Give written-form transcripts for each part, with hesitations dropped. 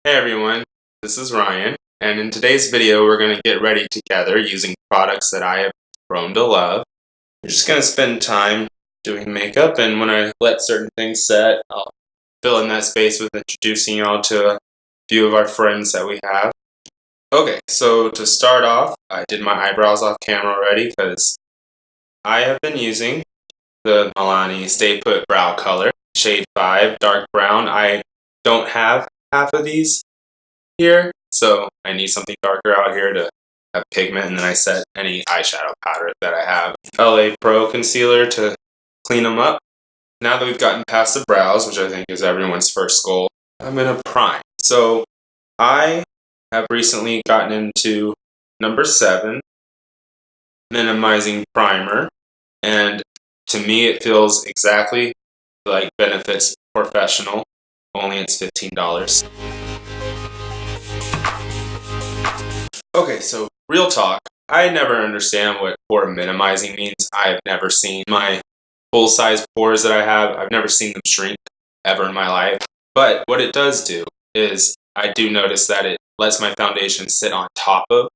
Hey everyone, this is Ryan, and in today's video we're going to get ready together using products that I have grown to love. We're just going to spend time doing makeup, and when I let certain things set, I'll fill in that space with introducing y'all to a few of our friends that we have. Okay, so to start off, I did my eyebrows off camera already because I have been using the Milani Stay Put Brow Color, shade 5, dark brown. I don't have half of these here, so I need something darker out here to have pigment, and then I set any eyeshadow powder that I have. LA Pro concealer to clean them up. Now that we've gotten past the brows, which I think is everyone's first goal, I'm gonna prime. So I have recently gotten into number 7, minimizing primer, and to me it feels exactly like Benefit's Professional, only it's $15. Okay, so real talk, I never understand what pore minimizing means. I've never seen my full-size pores that I have, I've never seen them shrink ever in my life. But what it does do is I do notice that it lets my foundation sit on top of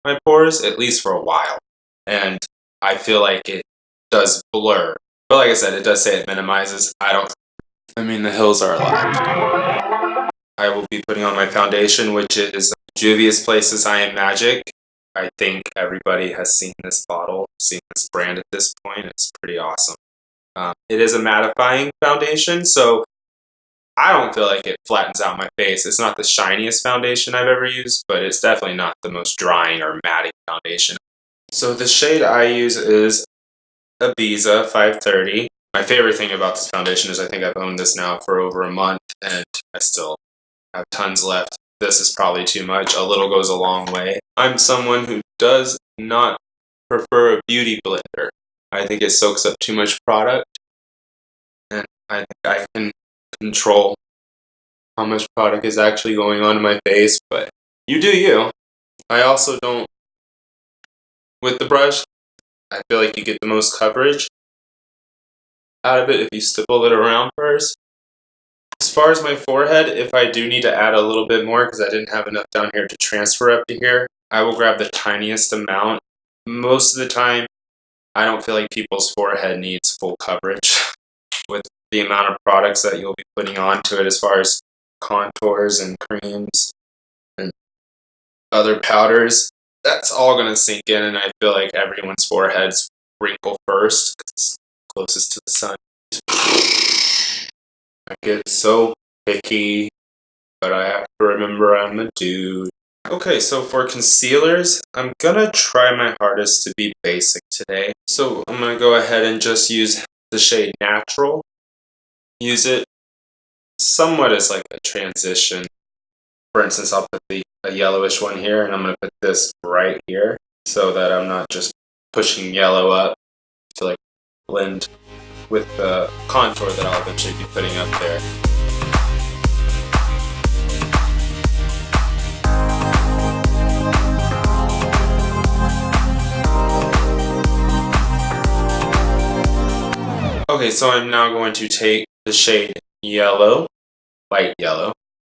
my pores, at least for a while. And I feel like it does blur. But like I said, it does say it minimizes. I mean, the hills are alive. I will be putting on my foundation, which is Juvia's Places I Am Magic. I think everybody has seen this bottle, seen this brand at this point. It's pretty awesome. It is a mattifying foundation, so I don't feel like it flattens out my face. It's not the shiniest foundation I've ever used, but it's definitely not the most drying or matting foundation. So the shade I use is Ibiza 530. My favorite thing about this foundation is I think I've owned this now for over a month, and I still have tons left. This is probably too much. A little goes a long way. I'm someone who does not prefer a beauty blender. I think it soaks up too much product, and I think I can control how much product is actually going on in my face, but you do you. I also don't, with the brush, I feel like you get the most coverage out of it if you stipple it around first. As far as my forehead, if I do need to add a little bit more because I didn't have enough down here to transfer up to here, I will grab the tiniest amount. Most of the time, I don't feel like people's forehead needs full coverage with the amount of products that you'll be putting onto it as far as contours and creams and other powders. That's all going to sink in, and I feel like everyone's foreheads wrinkle first because it's closest to the sun. I get so picky, but I have to remember I'm a dude. Okay, so for concealers, I'm gonna try my hardest to be basic today. So I'm gonna go ahead and just use the shade Natural. Use it somewhat as like a transition. For instance, I'll put a yellowish one here, and I'm gonna put this right here so that I'm not just pushing yellow up to like blend with the contour that I'll eventually be putting up there. Okay, so I'm now going to take the shade Yellow, light yellow.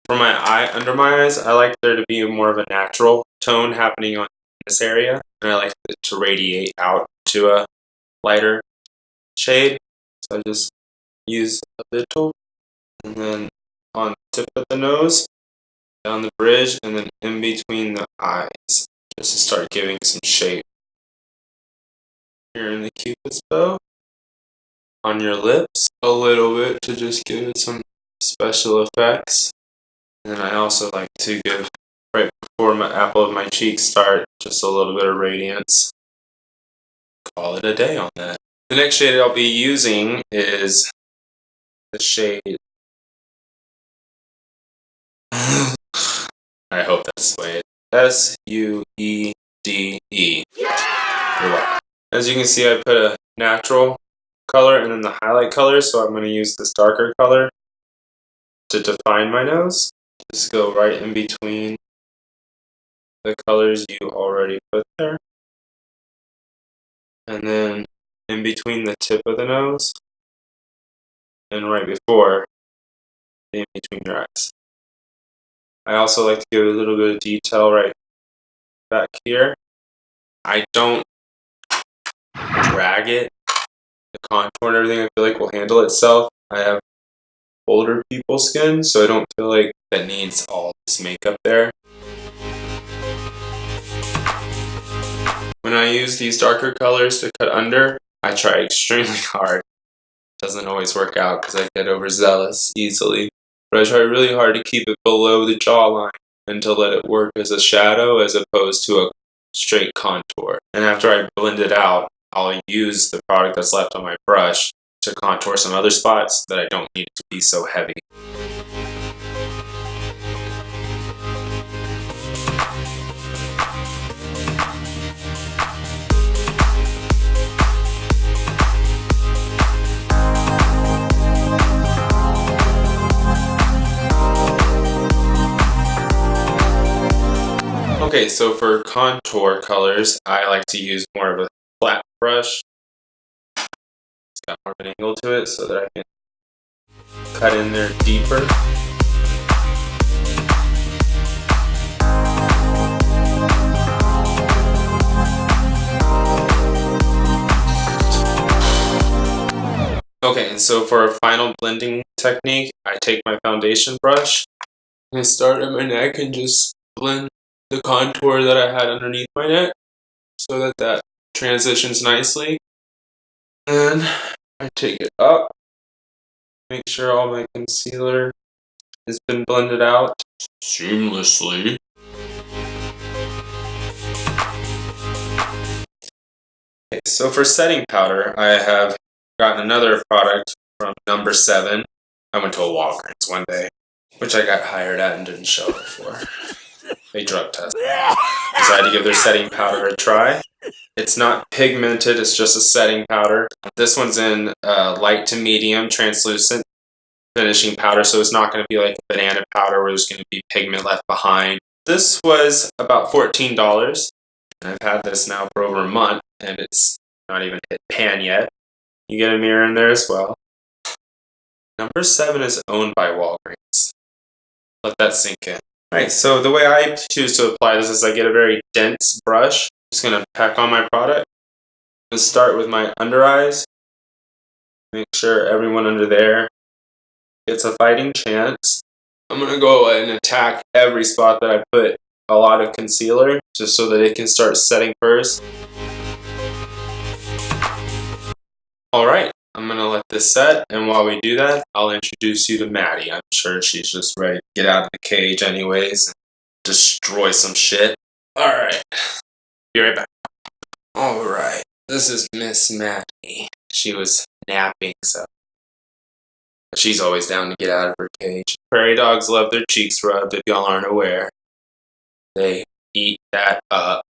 For my eye, under my eyes, I like there to be more of a natural tone happening on this area, and I like it to radiate out to a lighter shade. So I just use a little, and then on the tip of the nose, down the bridge, and then in between the eyes, just to start giving some shape. Here in the Cupid's bow, on your lips, a little bit to just give it some special effects. And then I also like to give, right before my apple of my cheek start, just a little bit of radiance. Call it a day on that. The next shade I'll be using is the shade I hope that's the way S-U-E-D-E. You're welcome. As you can see, I put a natural color and then the highlight color, so I'm going to use this darker color to define my nose. Just go right in between the colors you already put there. And then in between the tip of the nose and right before, in between your eyes. I also like to give a little bit of detail right back here. I don't drag it. The contour and everything I feel like will handle itself. I have older people's skin, so I don't feel like that needs all this makeup there. When I use these darker colors to cut under, I try extremely hard. Doesn't always work out because I get overzealous easily, but I try really hard to keep it below the jawline and to let it work as a shadow as opposed to a straight contour. And after I blend it out, I'll use the product that's left on my brush to contour some other spots that I don't need it to be so heavy. Okay, so for contour colors, I like to use more of a flat brush. It's got more of an angle to it so that I can cut in there deeper. Okay, and so for a final blending technique, I take my foundation brush and I start at my neck and just blend the contour that I had underneath my neck so that that transitions nicely. And I take it up, make sure all my concealer has been blended out seamlessly. Okay, so for setting powder, I have gotten another product from Number 7. I went to a Walgreens one day, which I got hired at and didn't show up for. They drug test. So I had to give their setting powder a try. It's not pigmented, it's just a setting powder. This one's in light to medium translucent finishing powder, so it's not going to be like a banana powder where there's going to be pigment left behind. This was about $14, and I've had this now for over a month, and it's not even hit pan yet. You get a mirror in there as well. Number 7 is owned by Walgreens. Let that sink in. Alright, so the way I choose to apply this is I get a very dense brush. I'm just going to pack on my product. I'm going to start with my under eyes. Make sure everyone under there gets a fighting chance. I'm going to go and attack every spot that I put a lot of concealer, just so that it can start setting first. Alright, I'm going to let this set, and while we do that, I'll introduce you to Maddie. I'm sure she's just ready to get out of the cage anyways and destroy some shit. Alright, be right back. Alright, this is Miss Maddie. She was napping, so she's always down to get out of her cage. Prairie dogs love their cheeks rubbed, if y'all aren't aware. They eat that up.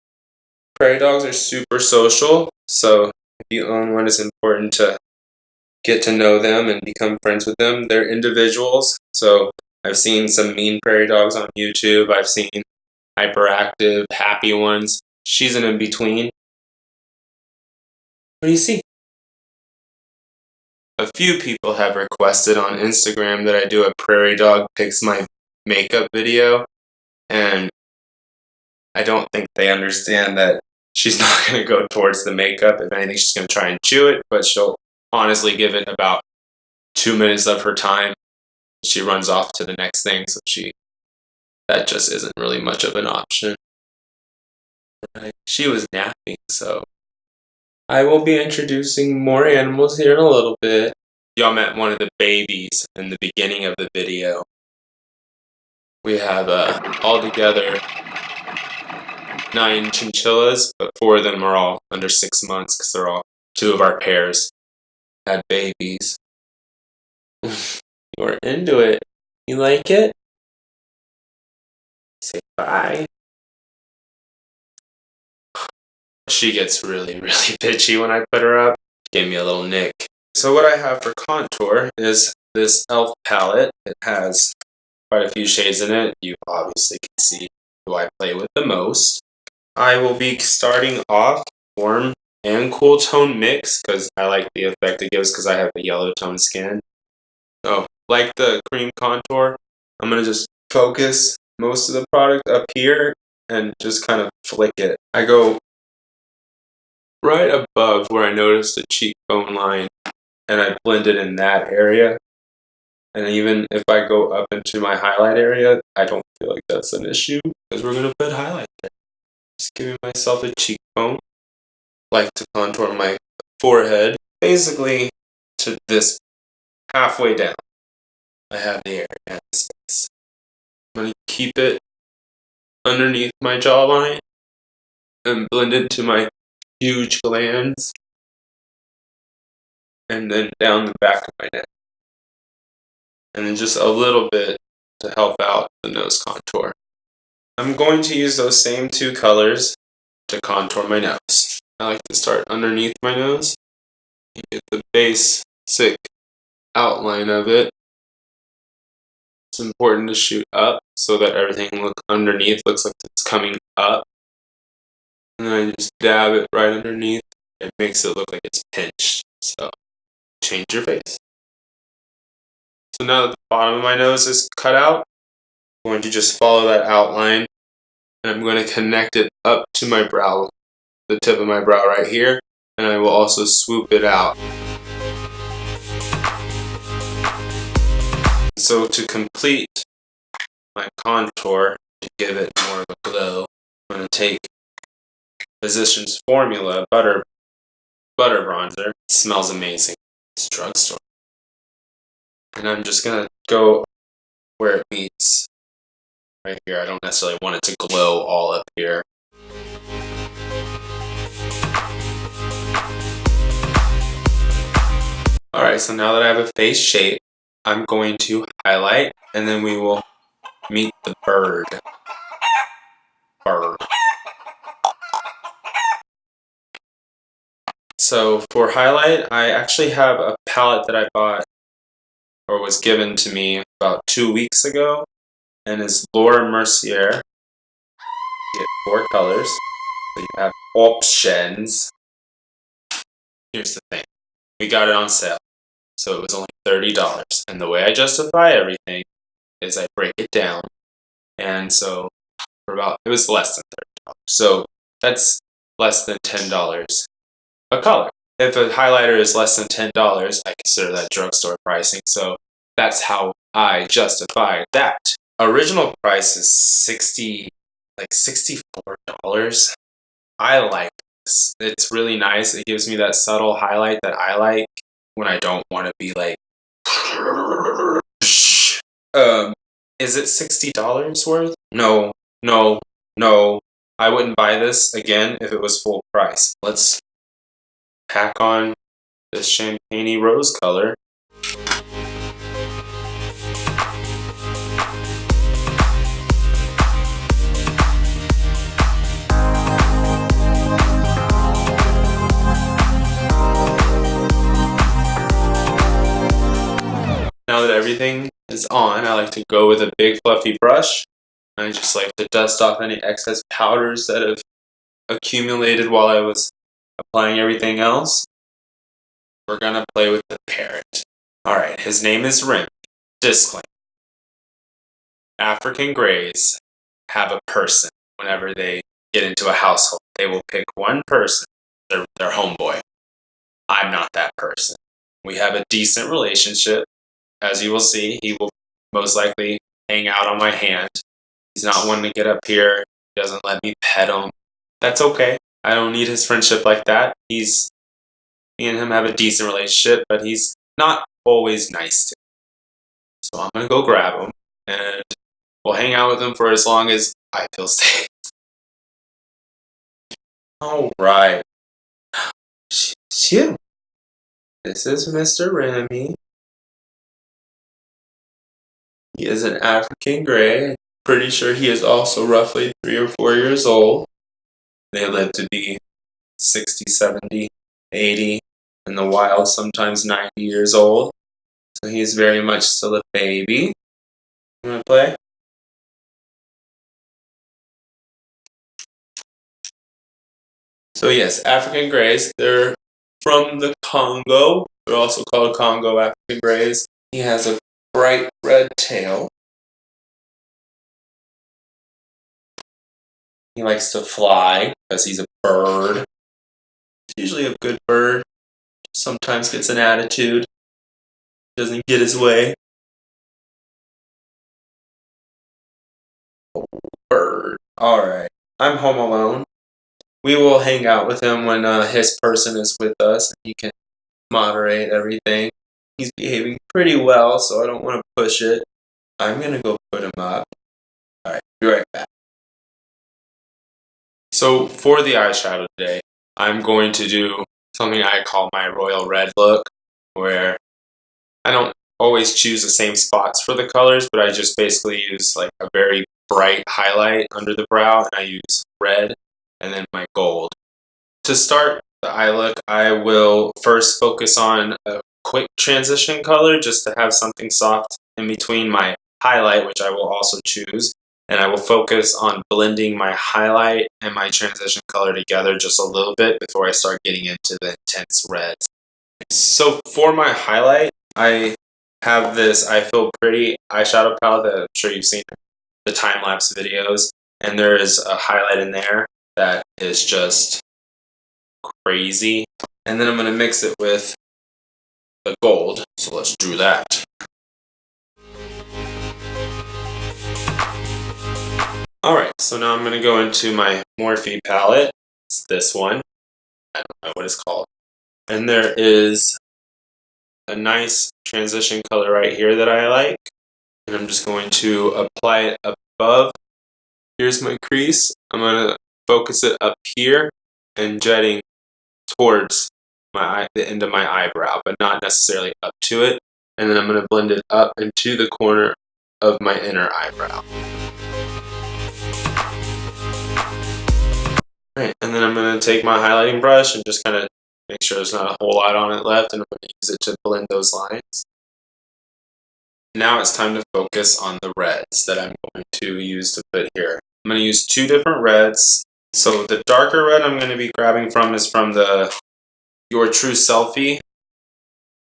Prairie dogs are super social, so if you own one, it's important to get to know them and become friends with them. They're individuals, so I've seen some mean prairie dogs on YouTube. I've seen hyperactive, happy ones. She's an in-between. What do you see? A few people have requested on Instagram that I do a prairie dog picks my makeup video, and I don't think they understand that she's not going to go towards the makeup. If anything, she's going to try and chew it, but she'll honestly give it about 2 minutes of her time. She runs off to the next thing, so that just isn't really much of an option. Right. She was napping, so I will be introducing more animals here in a little bit. Y'all met one of the babies in the beginning of the video. We have altogether 9 chinchillas, but 4 of them are all under 6 months because they're all 2 of our pairs had babies. You're into it. You like it? Say bye. She gets really, really bitchy when I put her up. Gave me a little nick. So what I have for contour is this e.l.f. palette. It has quite a few shades in it. You obviously can see who I play with the most. I will be starting off warm and cool tone mix because I like the effect it gives because I have a yellow tone skin. So like the cream contour, I'm going to just focus most of the product up here and just kind of flick it. I go right above where I noticed the cheekbone line and I blend it in that area. And even if I go up into my highlight area, I don't feel like that's an issue because we're going to put highlight there. Just giving myself a cheekbone. Like to contour my forehead basically to this halfway down. I have the area and the space. I'm going to keep it underneath my jawline and blend it to my huge glands and then down the back of my neck. And then just a little bit to help out the nose contour. I'm going to use those same two colors to contour my nose. I like to start underneath my nose. You get the basic outline of it. It's important to shoot up so that everything underneath looks like it's coming up. And then I just dab it right underneath. It makes it look like it's pinched. So change your face. So now that the bottom of my nose is cut out, I'm going to just follow that outline. And I'm going to connect it up to my brow, the tip of my brow right here. And I will also swoop it out. So to complete my contour, to give it more of a glow, I'm going to take Physicians Formula Butter Bronzer. It smells amazing. It's drugstore. And I'm just going to go where it meets. Right here. I don't necessarily want it to glow all up here. Alright, so now that I have a face shape, I'm going to highlight, and then we will meet the bird. So for highlight, I actually have a palette that I bought, or was given to me about 2 weeks ago, and it's Laura Mercier. You get 4 colors, so you have options. Here's the thing, we got it on sale, so it was only $30, and the way I justify everything is I break it down, and so it was less than $30, so that's less than $10 a color. If a highlighter is less than $10, I consider that drugstore pricing, so that's how I justify that. Original price is $64. I like this. It's really nice. It gives me that subtle highlight that I like when I don't want to be like, is it $60 worth? No. I wouldn't buy this again if it was full price. Let's pack on this champagne rose color. Now that everything is on, I like to go with a big fluffy brush. I just like to dust off any excess powders that have accumulated while I was applying everything else. We're gonna play with the Parrot. Alright, his name is Remy. Disclaimer. African Greys have a person whenever they get into a household. They will pick one person, their homeboy. I'm not that person. We have a decent relationship. As you will see, he will most likely hang out on my hand. He's not one to get up here. He doesn't let me pet him. That's okay. I don't need his friendship like that. Me and him have a decent relationship, but he's not always nice to me. So I'm going to go grab him, and we'll hang out with him for as long as I feel safe. Alright. Phew. This is Mr. Remy. He is an African Grey. Pretty sure he is also roughly 3 or 4 years old. They live to be 60, 70, 80, in the wild, sometimes 90 years old. So he's very much still a baby. You want to play? So yes, African Greys, they're from the Congo. They're also called Congo African Greys. He has a bright red tail. He likes to fly because he's a bird. He's usually a good bird. Sometimes gets an attitude. Doesn't get his way. Oh, bird. Alright. I'm home alone. We will hang out with him when his person is with us. He can moderate everything. He's behaving pretty well, so I don't want to push it. I'm going to go put him up. Alright, be right back. So for the eyeshadow today, I'm going to do something I call my royal red look, where I don't always choose the same spots for the colors, but I just basically use like a very bright highlight under the brow, and I use red and then my gold. To start the eye look, I will first focus on a quick transition color just to have something soft in between my highlight, which I will also choose. And I will focus on blending my highlight and my transition color together just a little bit before I start getting into the intense reds. So for my highlight, I have this I Feel Pretty eyeshadow palette that I'm sure you've seen the time-lapse videos. And there is a highlight in there that is just crazy. And then I'm going to mix it with the gold. So let's do that. Alright, so now I'm going to go into my Morphe palette. It's this one. I don't know what it's called. And there is a nice transition color right here that I like. And I'm just going to apply it above. Here's my crease. I'm going to focus it up here and jetting towards the end of my eyebrow, but not necessarily up to it. And then I'm going to blend it up into the corner of my inner eyebrow. Right, and then I'm going to take my highlighting brush and just kind of make sure there's not a whole lot on it left, and I'm going to use it to blend those lines. Now it's time to focus on the reds that I'm going to use to put here. I'm going to use two different reds. So the darker red I'm going to be grabbing from is from the Your True Selfie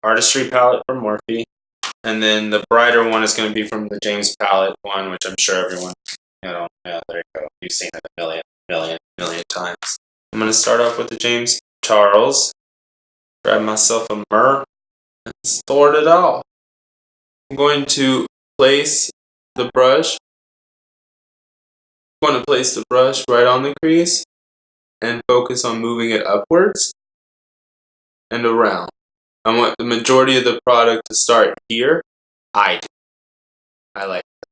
Artistry palette from Morphe. And then the brighter one is going to be from the James palette one, which I'm sure everyone, yeah, there you go. You've seen it a million times. I'm going to start off with the James Charles. Grab myself a Mercier and start it off. I'm going to place the brush. I'm going to place the brush right on the crease and focus on moving it upwards and around. I want the majority of the product to start here. I like it.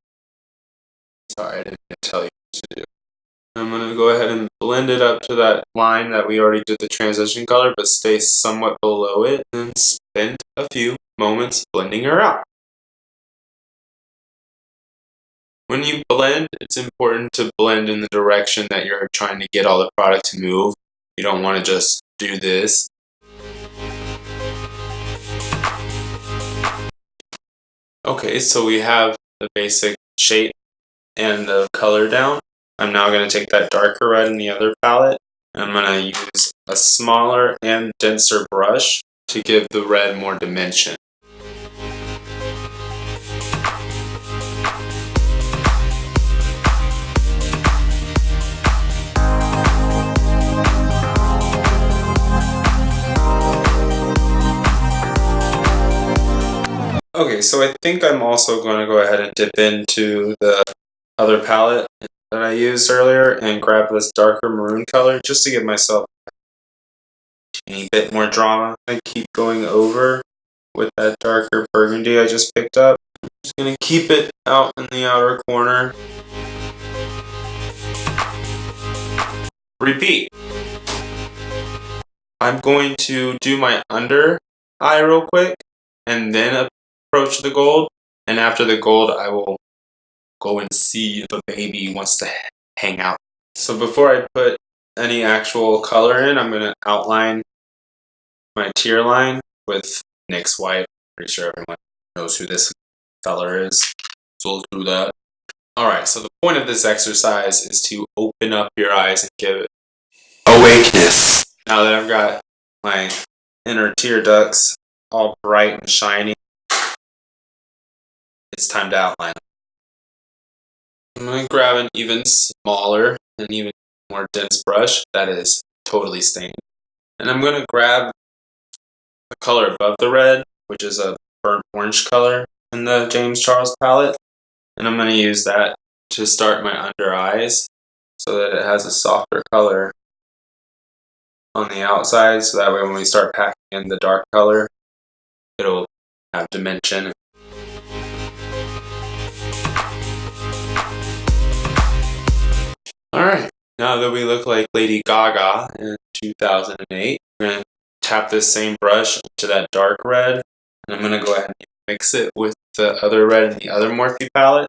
Sorry, I didn't tell you what to do. I'm going to go ahead and blend it up to that line that we already did the transition color, but stay somewhat below it, and spend a few moments blending her out. When you blend, it's important to blend in the direction that you're trying to get all the product to move. You don't want to just do this. Okay, so we have the basic shape and the color down. I'm now going to take that darker red in the other palette, and I'm going to use a smaller and denser brush to give the red more dimension. Okay, so I think I'm also going to go ahead and dip into the other palette that I used earlier and grab this darker maroon color just to give myself a bit more drama. I keep going over with that darker burgundy I just picked up. I'm just going to keep it out in the outer corner. Repeat. I'm going to do my under eye real quick and then approach the gold. And after the gold, I will go and see if a baby wants to hang out. So before I put any actual color in, I'm going to outline my tear line with NYX white. Pretty sure everyone knows who this color is, so we'll do that. Alright, so the point of this exercise is to open up your eyes and give it awakeness. Now that I've got my inner tear ducts all bright and shiny, it's time to outline them. I'm going to grab an even smaller and even more dense brush that is totally stained. And I'm going to grab the color above the red, which is a burnt orange color in the James Charles palette. And I'm going to use that to start my under eyes so that it has a softer color on the outside. So that way when we start packing in the dark color, it'll have dimension. Alright, now that we look like Lady Gaga in 2008, we're going to tap this same brush into that dark red, and I'm going to go ahead and mix it with the other red in the other Morphe palette.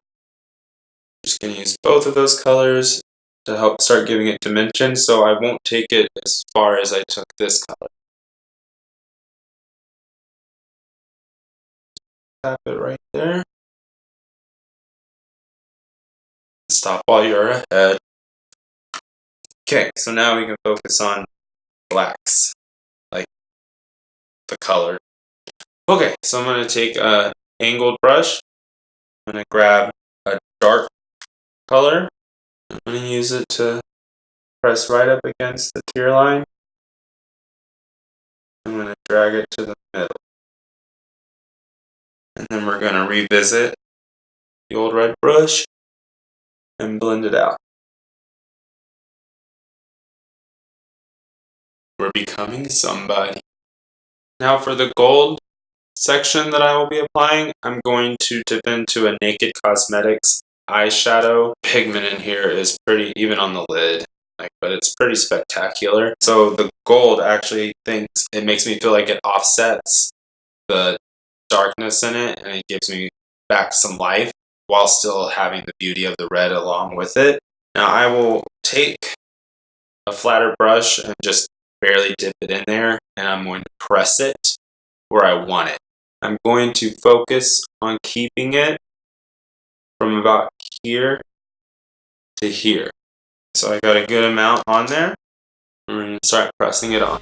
Just going to use both of those colors to help start giving it dimension, so I won't take it as far as I took this color. Tap it right there. Stop while you're ahead. Okay, so now we can focus on blacks, like the color. Okay, so I'm going to take an angled brush. I'm going to grab a dark color. I'm going to use it to press right up against the tear line. I'm going to drag it to the middle. And then we're going to revisit the old red brush and blend it out. We're becoming somebody. Now for the gold section that I will be applying, I'm going to dip into a Naked Cosmetics eyeshadow. Pigment in here is pretty, even on the lid, but it's pretty spectacular. So the gold actually thinks it makes me feel like it offsets the darkness in it, and it gives me back some life while still having the beauty of the red along with it. Now I will take a flatter brush and just barely dip it in there, and I'm going to press it where I want it. I'm going to focus on keeping it from about here to here. So I got a good amount on there. We're going to start pressing it on.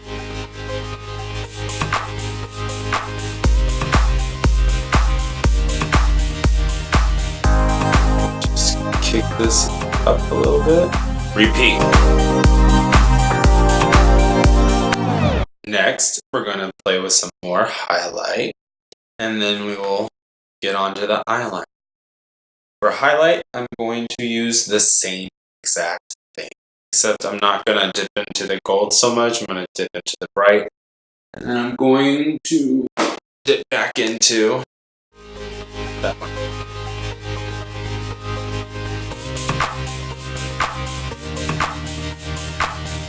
Just kick this up a little bit. Repeat. Next, we're going to play with some more highlight, and then we will get onto the eyeliner. For highlight, I'm going to use the same exact thing, except I'm not going to dip into the gold so much. I'm going to dip into the bright, and then I'm going to dip back into that one.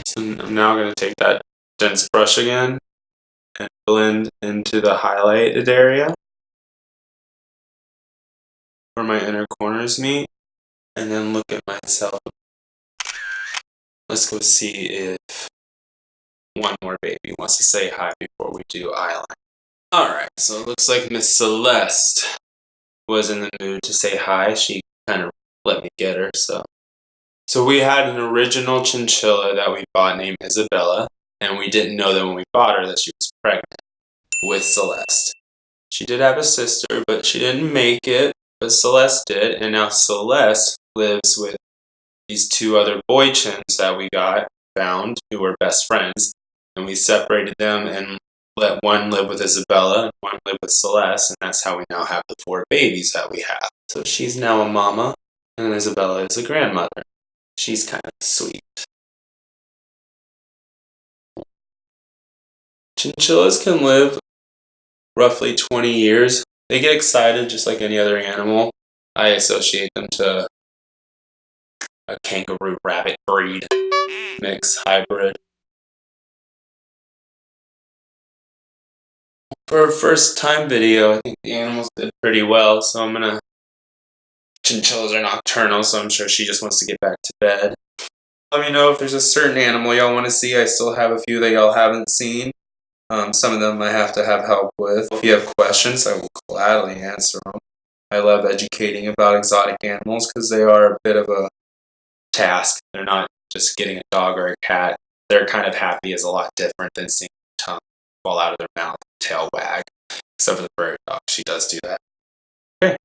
So I'm now going to take that dense brush again and blend into the highlighted area where my inner corners meet, and then look at myself. Let's go see if one more baby wants to say hi before we do eyeliner. Alright, so it looks like Miss Celeste was in the mood to say hi. She kind of let me get her, So we had an original chinchilla that we bought named Isabella, and we didn't know that when we bought her that she was pregnant with Celeste. She did have a sister, but she didn't make it, but Celeste did, and now Celeste lives with these two other boy chins that we found, who were best friends, and we separated them and let one live with Isabella and one live with Celeste, and that's how we now have the 4 babies that we have. So she's now a mama, and Isabella is a grandmother. She's kind of sweet. Chinchillas can live roughly 20 years. They get excited just like any other animal. I associate them to a kangaroo rabbit breed mix hybrid. For a first time video, I think the animals did pretty well, so Chinchillas are nocturnal, so I'm sure she just wants to get back to bed. Let me know if there's a certain animal y'all want to see. I still have a few that y'all haven't seen. Some of them I have to have help with. If you have questions, I will gladly answer them. I love educating about exotic animals because they are a bit of a task. They're not just getting a dog or a cat. Their kind of happy is a lot different than seeing a tongue fall out of their mouth, tail wag. Except for the prairie dog, she does do that. Okay,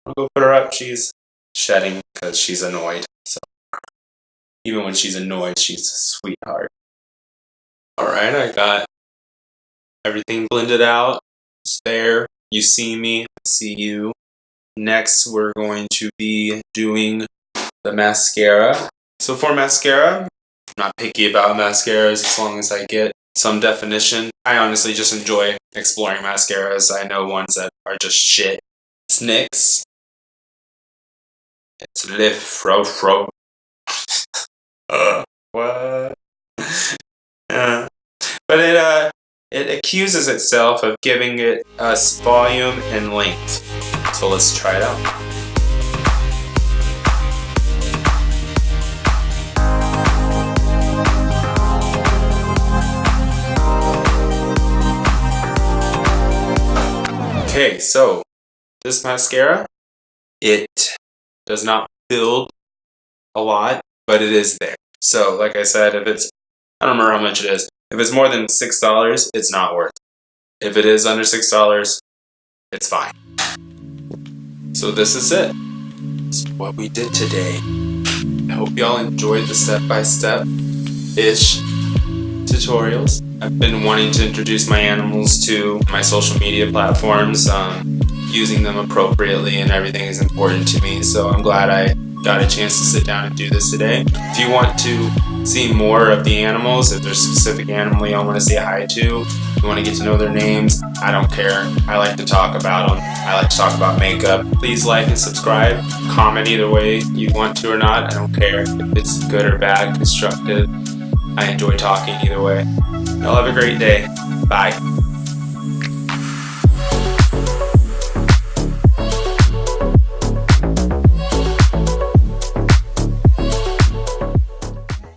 I'll go put her up. She's shedding because she's annoyed. So Even when she's annoyed, she's a sweetheart. Alright, I got everything blended out. It's there. You see me, I see you. Next, we're going to be doing the mascara. So for mascara, I'm not picky about mascaras as long as I get some definition. I honestly just enjoy exploring mascaras. I know ones that are just shit. It's NYX. It's Lip Fro Fro. What? But it accuses itself of giving it us volume and length. So let's try it out. Okay, so this mascara, it does not build a lot, but it is there. So like I said, if it's, I don't remember how much it is. If it's more than $6, it's not worth it. If it is under $6, it's fine. So this is it. This is what we did today. I hope y'all enjoyed the step-by-step-ish tutorials. I've been wanting to introduce my animals to my social media platforms. Using them appropriately and everything is important to me, so I'm glad I got a chance to sit down and do this today. If you want to see more of the animals, if there's a specific animal y'all want to say hi to, you want to get to know their names, I don't care. I like to talk about them. I like to talk about makeup. Please like and subscribe. Comment either way you want to or not. I don't care if it's good or bad, constructive. I enjoy talking either way. Y'all have a great day. Bye.